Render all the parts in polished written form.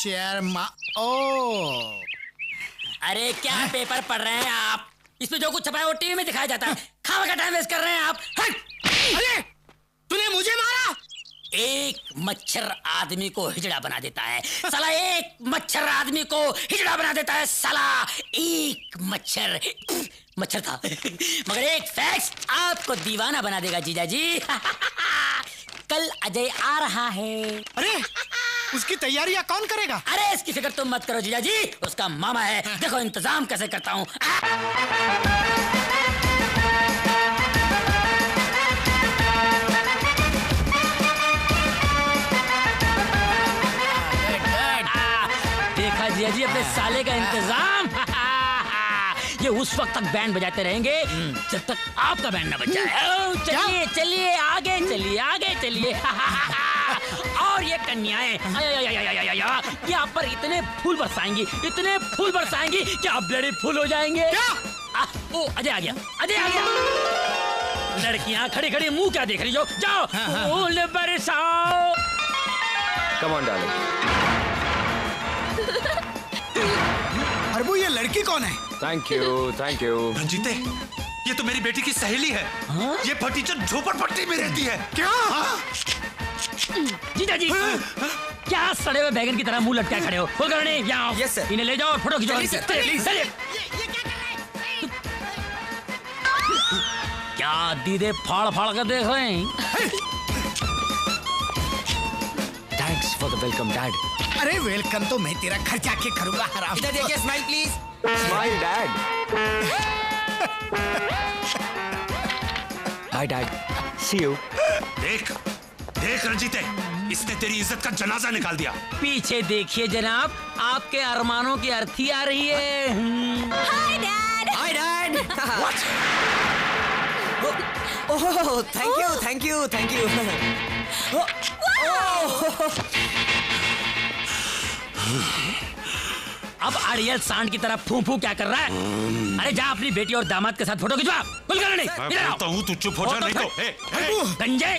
Share ओ। अरे क्या paper पढ़ रहे हैं आप? इसमें जो कुछ छपा है वो टीवी में दिखाया जाता है। खाने का टाइम वेस्ट कर रहे हैं आप। अरे तूने मुझे मारा? एक मच्छर आदमी को हिजड़ा बना देता है साला। एक मच्छर आदमी को हिजड़ा बना देता है साला। एक मच्छर था मगर एक फैक्स आपको दीवाना बना देगा जीजा जी। कल अजय आ रहा है। अरे उसकी तैयारियां कौन करेगा? अरे इसकी फिक्र तुम मत करो जीजा जी, उसका मामा है। देखो इंतजाम कैसे करता हूँ। देखा जीजा जी अपने साले का इंतजाम। ये उस वक्त तक बैंड बजाते रहेंगे जब तक आपका बैंड ना बज जाए। चलिए चलिए आगे चलिए आगे चलिए। और ये कन्याएं यहाँ पर इतने फूल बरसाएंगी, इतने फूल बरसाएंगी कि आप ब्लडी फूल हो जाएंगे। ओ अजय आ गया, अजय आ गया। लड़कियां खड़ी खड़ी मुंह क्या देख रही हो? जाओ फूल बरसाओ। Come on darling. अरबू ये लड़की कौन है? Thank you thank you. रंजीते, ये तो मेरी बेटी की सहेली है। ये फटीचर झोपड़पट्टी में रहती है। क्या? जीजा जी क्या सड़े हुए बैगन की तरह मुंह लटकाए खड़े हो? कुलकर्णी यहाँ आओ। Yes sir. इन्हें ले जाओ और फोटो खिंचवाओ। चलिए क्या दीदे फाड़ फाड़ कर देख रहे हैं? Thanks for the welcome dad. अरे वेलकम तो मैं तेरा घर जाके करूंगा हराम। इधर देखिए, smile please. Smile dad. Bye dad, see you. देख देख रंजीते, इसने तेरी इज्जत का जनाजा निकाल दिया। पीछे देखिए जनाब, आपके अरमानों की अर्थी आ रही है। Hi dad. Hi dad. Oh thank you thank you thank you. अब अड़ियल सांड की तरह फू फू क्या कर रहा है? अरे जा अपनी बेटी और दामाद के साथ फोटो खिंचवा। कुलकर्णी इधर आओ। तो हूँ तू चुप हो जा, नहीं तो गंजे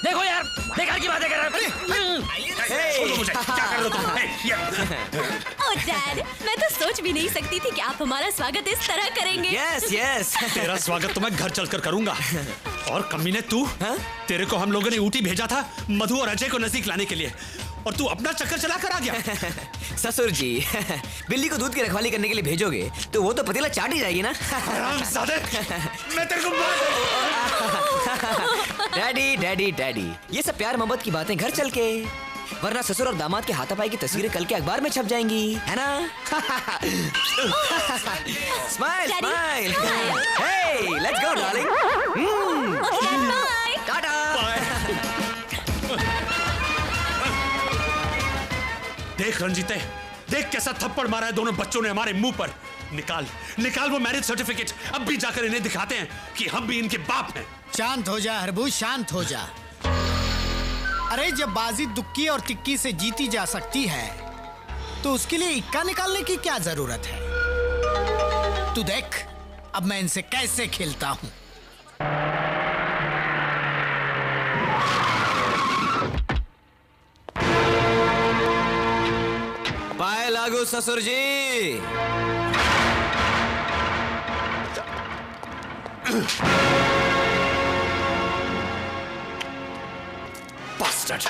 देखो यार, बेकार की बातें कर रहा है। छोड़ो मुझे, क्या कर रहे हो तुम? ओह डैड, मैं तो सोच भी नहीं सकती थी कि आप हमारा स्वागत इस तरह करेंगे। Yes yes. तेरा स्वागत तो मैं घर चलकर करूंगा। और कमीने तू, तेरे को हम लोगों ने ऊटी भेजा था मधु और अजय को नजदीक लाने के लिए, और तू अपना चक्कर चला कर आ गया। ससुर जी, बिल्ली को दूध की रखवाली करने के लिए भेजोगे तो वो तो पतीला चाट ही जाएगी ना। हरामजादे, मैं तेरे को मार। डैडी डैडी डैडी, ये सब प्यार मोहब्बत की बातें घर चल के, वरना ससुर और दामाद के हाथापाई की तस्वीरें कल के अखबार में छप जाएंगी, है ना? Smile smile. Hey let's go darling. Tata. देख रंजीते, देख कैसा थप्पड़ मारा है दोनों बच्चों ने हमारे मुंह पर। निकाल निकाल वो मैरिज सर्टिफिकेट, अब भी जाकर इन्हें दिखाते हैं कि हम भी इनके बाप हैं। शांत हो जा हरबू, शांत हो जा। अरे जब बाजी दुक्की और तिक्की से जीती जा सकती है तो उसके लिए इक्का निकालने की क्या जरूरत है? तू देख अब मैं इनसे कैसे खेलता हूं। पाए लागू ससुर जी। Bastard!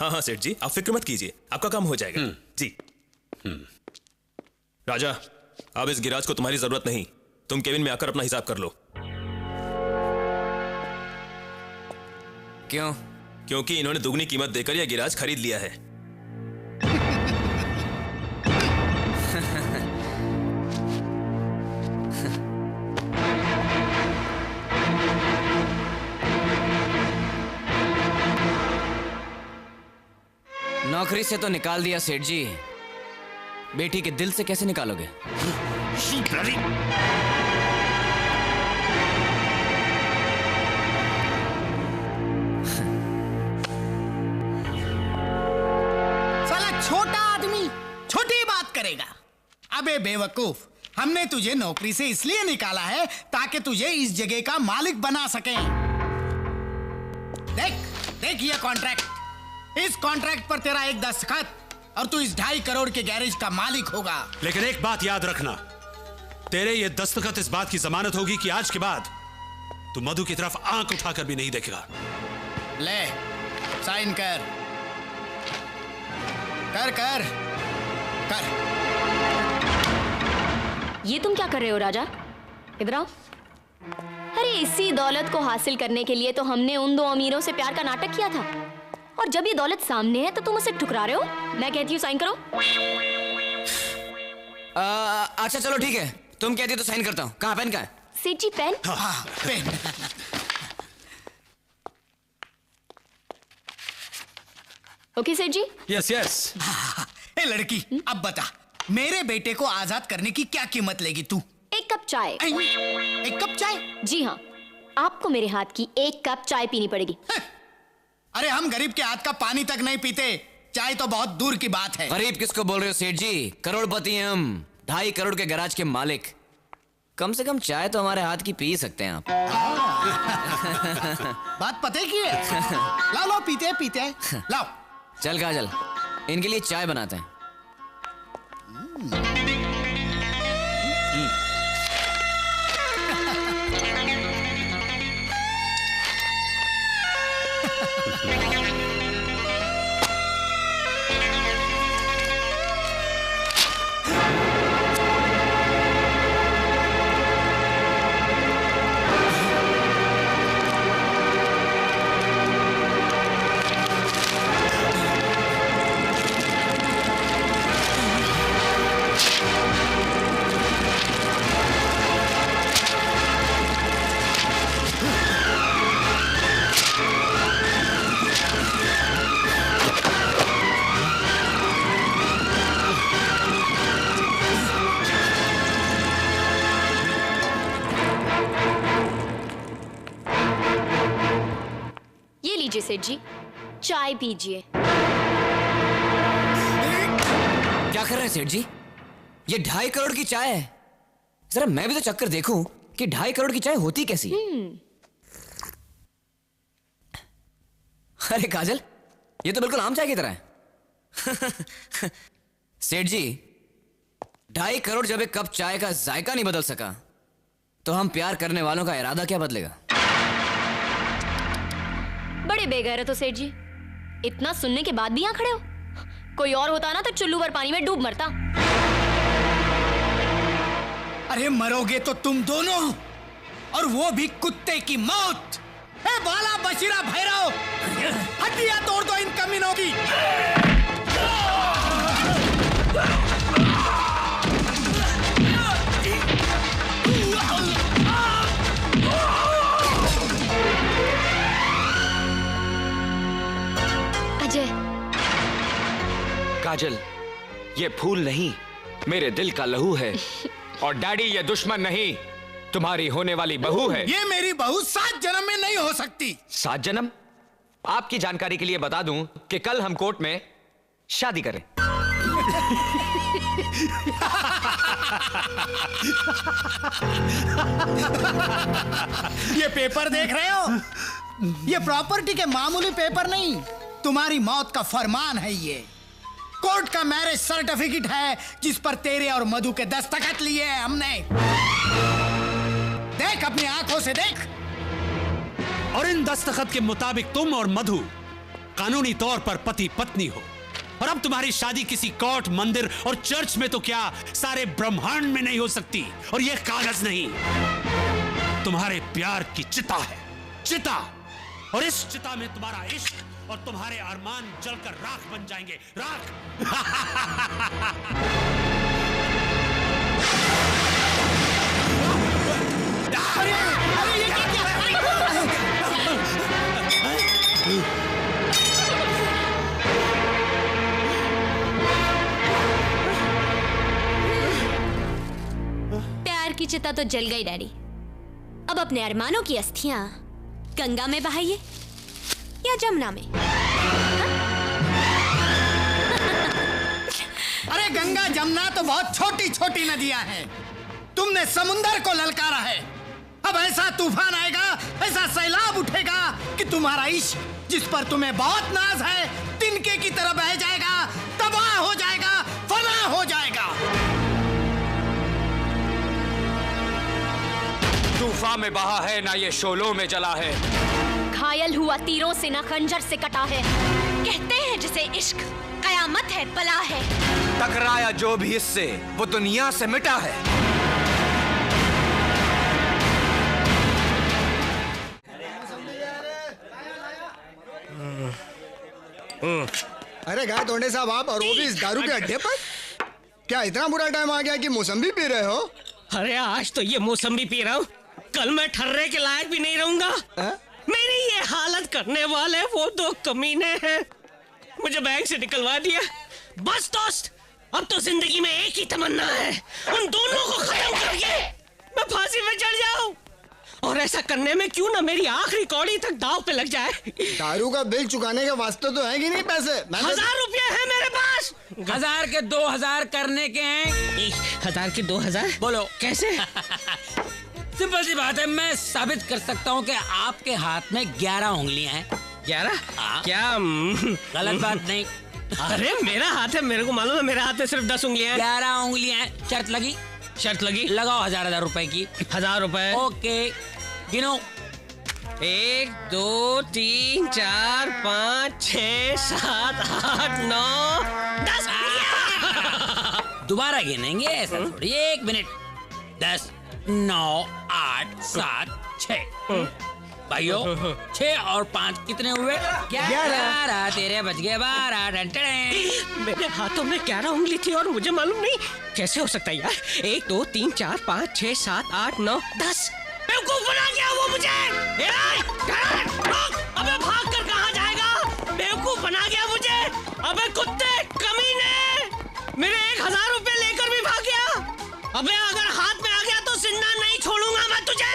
हाँ हाँ सेठ जी, आप फिक्र मत कीजिए, आपका काम हो जाएगा। जी। राजा, अब इस गिराज को तुम्हारी जरूरत नहीं, तुम केबिन में आकर अपना हिसाब कर लो। क्यों? क्योंकि इन्होंने दुगनी कीमत देकर यह गिराज खरीद लिया है। नौकरी से तो निकाल दिया सेठ जी, बेटी के दिल से कैसे निकालोगे? साला छोटा आदमी छोटी बात करेगा। अबे बेवकूफ, हमने तुझे नौकरी से इसलिए निकाला है ताकि तुझे इस जगह का मालिक बना सके। देख देख ये कॉन्ट्रैक्ट, इस कॉन्ट्रैक्ट पर तेरा एक दस्तखत और तू इस 2.5 करोड़ के गैरेज का मालिक होगा। लेकिन एक बात याद रखना, तेरे ये दस्तखत इस बात की जमानत होगी कि आज के बाद तू मधु की तरफ आंख उठाकर भी नहीं देखेगा। ले साइन कर कर कर कर। ये तुम क्या कर रहे हो राजा? इधर आओ। अरे इसी दौलत को हासिल करने के लिए तो हमने उन 2 अमीरों से प्यार का नाटक किया था, और जब ये दौलत सामने है तो तुम उसे ठुकरा रहे हो। मैं कहती हूँ साइन करो। अच्छा चलो ठीक है, तुम कहती हो तो साइन करता हूँ। कहाँ पेन कहाँ है? सेठ जी पेन। हाँ, पेन। ओके सेठ जी। Yes yes. ए लड़की, अब बता, मेरे बेटे को आजाद करने की क्या कीमत लेगी तू? 1 कप चाय। 1 कप चाय? जी हाँ, आपको मेरे हाथ की 1 कप चाय पीनी पड़ेगी। अरे हम गरीब के हाथ का पानी तक नहीं पीते, चाय तो बहुत दूर की बात है। गरीब किसको बोल रहे हो सेठ जी? करोड़पति हैं हम, 2.5 करोड़ के गैराज के मालिक। कम से कम चाय तो हमारे हाथ की पी सकते हैं आप। बात पते की है। लाओ लाओ, पीते पीते लाओ। चल काजल, इनके लिए चाय बनाते हैं। सेठ जी, चाय पीजिए। क्या कर रहे हैं सेठ जी? ये 2.5 करोड़ की चाय है। जरा मैं भी तो चक्कर देखूं कि 2.5 करोड़ की चाय होती कैसी। अरे काजल, ये तो बिल्कुल आम चाय की तरह है। सेठ जी, 2.5 करोड़ जब एक कप चाय का जायका नहीं बदल सका, तो हम प्यार करने वालों का इरादा क्या बदलेगा? बड़े बेगैरत हो सेठ जी, इतना सुनने के बाद भी यहाँ खड़े हो। कोई और होता ना तो चुल्लू भर पानी में डूब मरता। अरे मरोगे तो तुम दोनों, और वो भी कुत्ते की मौत। ए बाला बशीरा भैरव, हड्डियां तोड़ दो इन कमीनों की। अजय, काजल, ये फूल नहीं, मेरे दिल का लहू है। और डैडी, ये दुश्मन नहीं, तुम्हारी होने वाली बहू है। ये मेरी बहू 7 जन्म में नहीं हो सकती। 7 जन्म? आपकी जानकारी के लिए बता दूं कि कल हम कोर्ट में शादी करें। ये पेपर देख रहे हो? ये प्रॉपर्टी के मामूली पेपर नहीं, तुम्हारी मौत का फरमान है। ये कोर्ट का मैरिज सर्टिफिकेट है जिस पर तेरे और मधु के दस्तखत लिए हैं हमने। देख, अपनी आंखों से देख। और इन दस्तखत के मुताबिक तुम और मधु कानूनी तौर पर पति पत्नी हो। और अब तुम्हारी शादी किसी कोर्ट, मंदिर और चर्च में तो क्या, सारे ब्रह्मांड में नहीं हो सकती। और यह कागज नहीं, तुम्हारे प्यार की चिता है, चिता। और इस चिता में तुम्हारा इश्क और तुम्हारे अरमान जलकर राख बन जाएंगे, राख। अरे, अरे ये क्या? प्यार की चिता तो जल गई डैडी। अब अपने अरमानों की अस्थियां गंगा में बहाइए या जमुना में। अरे गंगा जमुना तो बहुत छोटी छोटी नदियां हैं, तुमने समुंदर को ललकारा है। अब ऐसा तूफान आएगा, ऐसा सैलाब उठेगा कि तुम्हारा इश्क, जिस पर तुम्हें बहुत नाज है, तिनके हवा में बहा है ना ये शोलों में जला है। घायल हुआ तीरों से ना खंजर से कटा है। कहते हैं जिसे इश्क कयामत है बला है। टकराया जो भी इससे वो दुनिया से मिटा है। अरे गाय तोंडे साहब, आप और वो भी इस दारू के अड्डे पर? क्या इतना बुरा टाइम आ गया कि मौसम्बी पी रहे हो? अरे आज तो ये मौसम्बी पी रहा हूँ, कल मैं ठर्रे के लायक भी नहीं रहूंगा। मेरी ये हालत करने वाले वो दो कमीने हैं, मुझे बैंक से निकलवा दिया। बस दोस्त, अब तो जिंदगी में एक ही तमन्ना है, उन दोनों को खत्म करके मैं फांसी में चढ़ जाऊं। और ऐसा करने में क्यों ना मेरी आखिरी कौड़ी तक दांव पे लग जाए। दारू का बिल चुकाने के वास्ते तो है कि नहीं पैसे? 1000 रुपये है मेरे पास। 1000 के 2000 करने के हैं। 1000 के 2000? बोलो कैसे? सिंपल सी बात है, मैं साबित कर सकता हूँ कि आपके हाथ में 11 उंगलियां हैं। 11? क्या गलत बात नहीं। अरे मेरा हाथ है, मेरे को मालूम है, मेरे हाथ में सिर्फ 10 उंगलियां हैं। 11 उंगलियां हैं। शर्त लगी? शर्त लगी। लगाओ 1000 रुपए की। 1000 रुपए। ओके, गिनो। 1 2 3 4 5 6 7 8 9 10। दोबारा गिनेंगे, ऐसा थोड़ी। 1 मिनट। 10 9 8 7 6। भाइयों, 6 और 5 कितने हुए? 11। तेरे बच गए 12। मेरे हाथों में 11 उंगली थी और मुझे मालूम नहीं। कैसे हो सकता है यार? 1 2 3 4 5 6 7 8 9 10। बेवकूफ बना गया वो मुझे। अबे भाग कर कहाँ जाएगा? बेवकूफ बना गया मुझे। अबे कुत्ते कमीने, मेरे 1000 रुपए लेकर भी भाग गया। अबे अगर हाथ में आ गया तो जिंदा नहीं छोड़ूंगा मैं तुझे।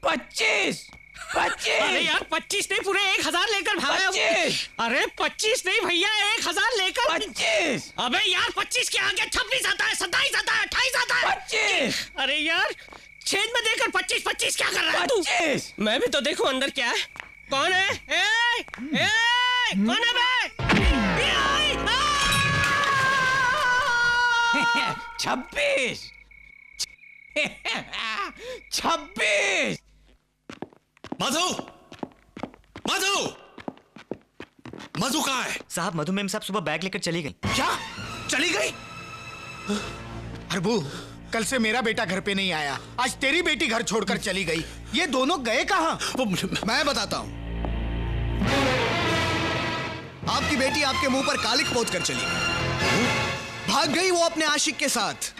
25। अरे यार 25 नहीं, पूरे 1000 लेकर भागा। 25। अरे 25 नहीं भैया, 1000 लेकर। 25। अबे यार 25 के आगे 26 आता है, 27 आता है, 28 आता है। 25। अरे यार छेद में देकर 25 क्या कर रहा है तू? 25। मैं भी तो देखूं अंदर क्या है। कौन है? कौन है बे? 26। 26। मधु, मधु, मधु कहाँ है? साहब मधु मैम साहब सुबह बैग लेकर चली गई। क्या? चली गई? प्रभु, कल से मेरा बेटा घर पे नहीं आया, आज तेरी बेटी घर छोड़कर चली गई। ये दोनों गए कहाँ? मैं बताता हूँ। आपकी बेटी आपके मुंह पर कालिक पोत कर चली गई। भाग गई वो अपने आशिक के साथ।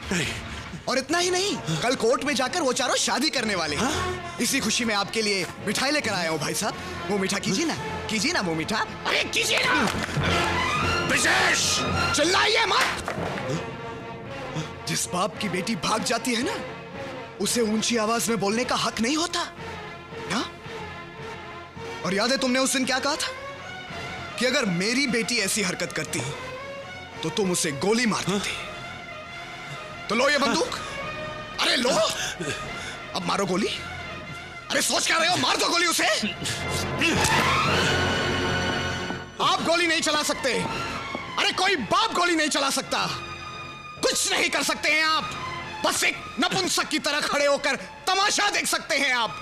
और इतना ही नहीं, कल कोर्ट में जाकर वो चारों शादी करने वाले हैं। इसी खुशी में आपके लिए मिठाई लेकर आया हूँ भाई साहब। मुंह मीठा कीजिए ना मुंह मीठा। अरे कीजिए ना। विशेष चिल्लाइए मत। जिस बाप की बेटी भाग जाती है ना, उसे ऊंची आवाज में बोलने का हक नहीं होता ना? और याद है तुमने उस दिन क्या कहा था कि अगर मेरी बेटी ऐसी हरकत करती तो तुम उसे गोली मार देते। तो लो ये बंदूक। अरे लो, अब मारो गोली। अरे सोच क्या रहे हो? मार दो गोली उसे। आप गोली नहीं चला सकते। अरे कोई बाप गोली नहीं चला सकता। कुछ नहीं कर सकते हैं आप। बस एक नपुंसक की तरह खड़े होकर तमाशा देख सकते हैं आप।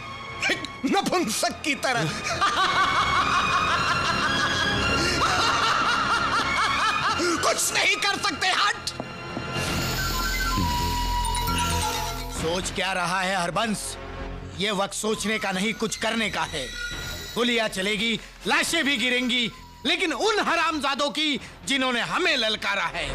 एक नपुंसक की तरह। कुछ नहीं कर सकते। हट। सोच क्या रहा है हरबंस? ये वक्त सोचने का नहीं, कुछ करने का है। गोलियां चलेगी, लाशें भी गिरेंगी, लेकिन उन हरामजादों की जिन्होंने हमें ललकारा है।